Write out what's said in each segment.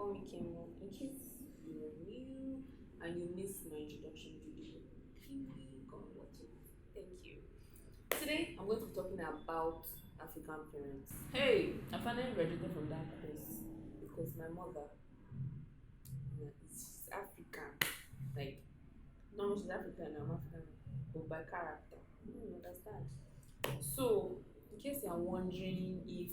welcome Ikemo. In case you're new and you missed my introduction video, kindly go and watch it. Thank you. Today, I'm going to be talking about African parents. Hey, I finally graduated from that course because my mother is African. Like, no, she's African, I'm African, but by character. You don't understand. So, in case you're wondering if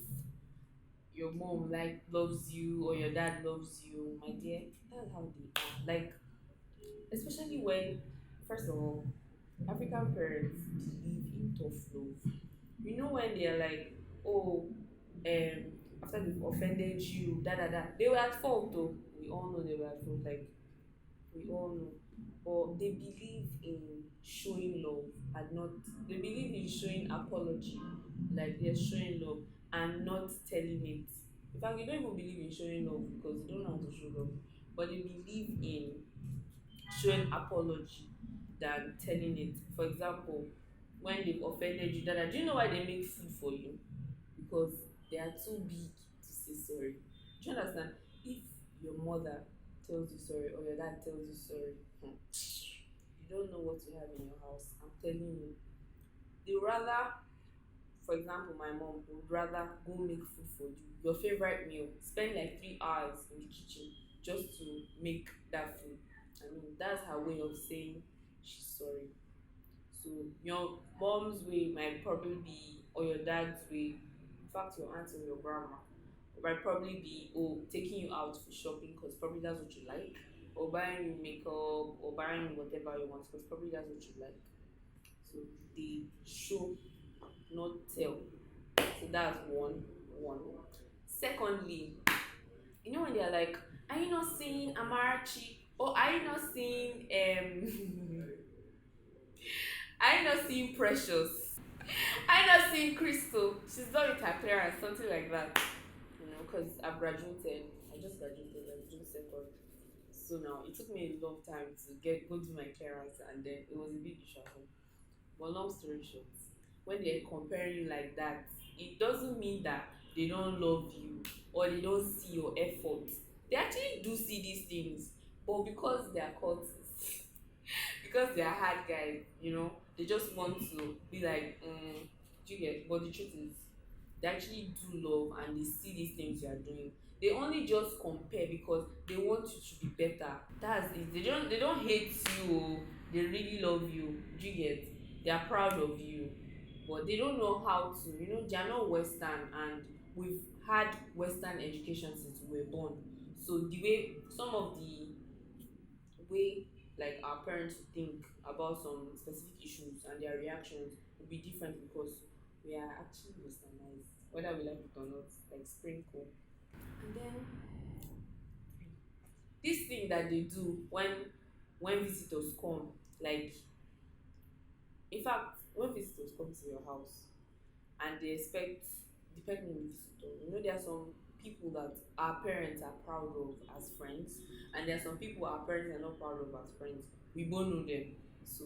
your mom loves you or your dad loves you, my dear, that's how they are. Like, especially when, first of all, African parents believe in tough love. You know when they're like, oh, after they've offended you, da da da, they were at fault though. We all know they were at fault. Like, we all know, but they believe in showing love and not, they believe in showing apology, like they're showing love and not telling it. In fact, they don't even believe in showing love because they don't know how to show love, but they believe in showing apology than telling it. For example, when they've offended you, Dada, do you know why they make food for you? Because they are too big to say sorry. Do you understand? If your mother tells you sorry or your dad tells you sorry, you don't know what you have in your house. I'm telling you. They rather, for example, my mom would rather go make food for you, your favorite meal, spend like 3 hours in the kitchen just to make that food. I mean, that's her way of saying she's sorry. So your mom's way might probably be, or your dad's way, in fact, your aunt or your grandma might probably be, oh, taking you out for shopping because probably that's what you like, or buying you makeup, or buying you whatever you want because probably that's what you like. So they show, not tell. So that's one. Secondly, you know when they're like, are you not seeing Amarachi? Or are you not seeing are you not seeing Precious? Are you not seeing Crystal? She's not with her parents, something like that. You know, because I've graduated. I just graduated like June 2nd. So now it took me a long time to get go to my clearance and then it was a big issue at home. But long story short, when they're comparing you like that, it doesn't mean that they don't love you or they don't see your effort. They actually do see these things, but because they are cultists, because they are hard guys, they just want to be like, do you get? But the truth is, they actually do love and they see these things you are doing. They only just compare because they want you to be better. That's it. They don't hate you. Oh. They really love you. Do you get? They are proud of you, but they don't know how to. They are not Western, and we've had Western education since we were born. So the way some of the way like our parents think about some specific issues and their reactions will be different because we are actually westernized, whether we like it or not, like sprinkle. And then this thing that they do when visitors come, like, in fact, when visitors come to your house and they expect, depending on the visitor, there are some people that our parents are proud of as friends, and there are some people our parents are not proud of as friends. We both know them. So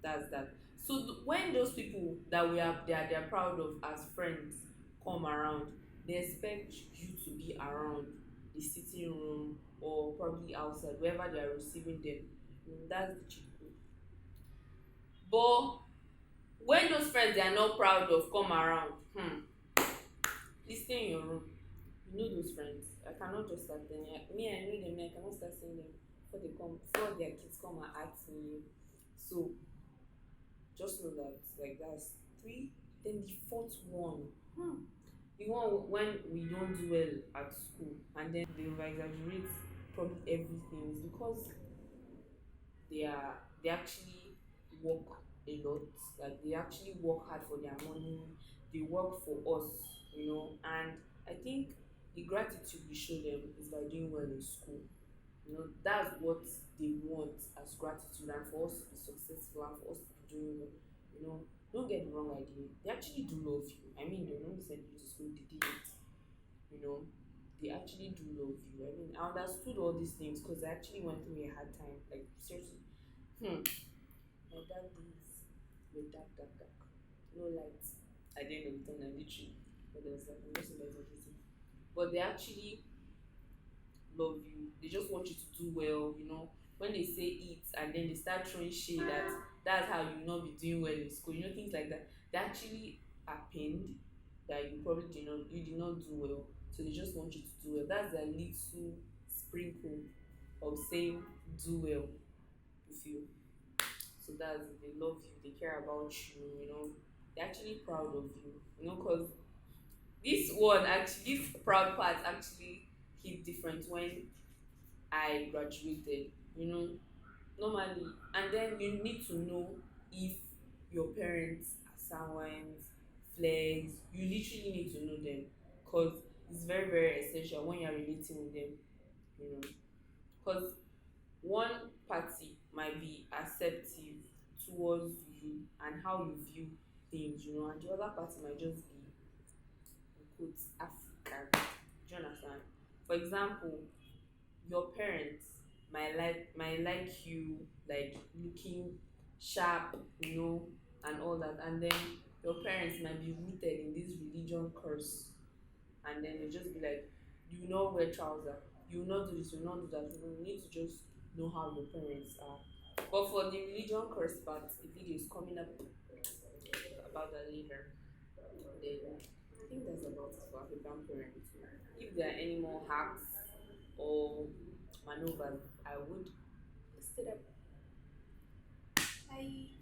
that's that. So when those people that they're proud of as friends come around, they expect you to be around the sitting room or probably outside wherever they are receiving them. That's the cheat code. But when those friends they are not proud of come around, please stay in your room. You know those friends. I cannot just start them. Me, I know them. I cannot start seeing them before their kids come and ask me. So just know that, like, that's three. Then the fourth one, the one when we don't do well at school, and then they over exaggerate probably everything is because they actually work a lot. Like, they actually work hard for their money. They work for us, and I think the gratitude we show them is by doing well in school. That's what they want as gratitude, and for us to be successful and for us to be doing well. Don't get the wrong idea, they actually do love you. I mean, they will not send you to school, they did it. you know they actually do love you. I mean, I understood all these things because I actually went through a hard time, like, seriously. Hmm. My dark days were dark, dark, dark. No light at the end of the tunnel, literally. But there was like, I'm just exaggerating. But they actually love you. They just want you to do well, you know. When they say eat and then they start throwing shade that that's how you not be doing well in school, you know, things like that. They actually are pained that you did not do well. So they just want you to do well. That's their little sprinkle of saying do well with you. So that's it. They love you, they care about you, you know, they're actually proud of you know, because this proud part actually hit different when I graduated, you know, normally. And then you need to know if your parents are someone's flags. You literally need to know them because it's very, very essential when you're relating with them, you know. Because one party might be acceptive towards you and how you view things, you know, and the other party might just be in quotes African. Do you understand? For example, your parents might like you like looking sharp, you know, and all that, and then your parents might be rooted in this religion curse, and then they just be like, you will not wear trouser, you will not do this, you will not do that. You need to just know how your parents are. But for the religion curse part, the video is coming up about that later. Then I think that's about it for African parents. If there are any more hacks or maneuvers, I would list it up. Bye.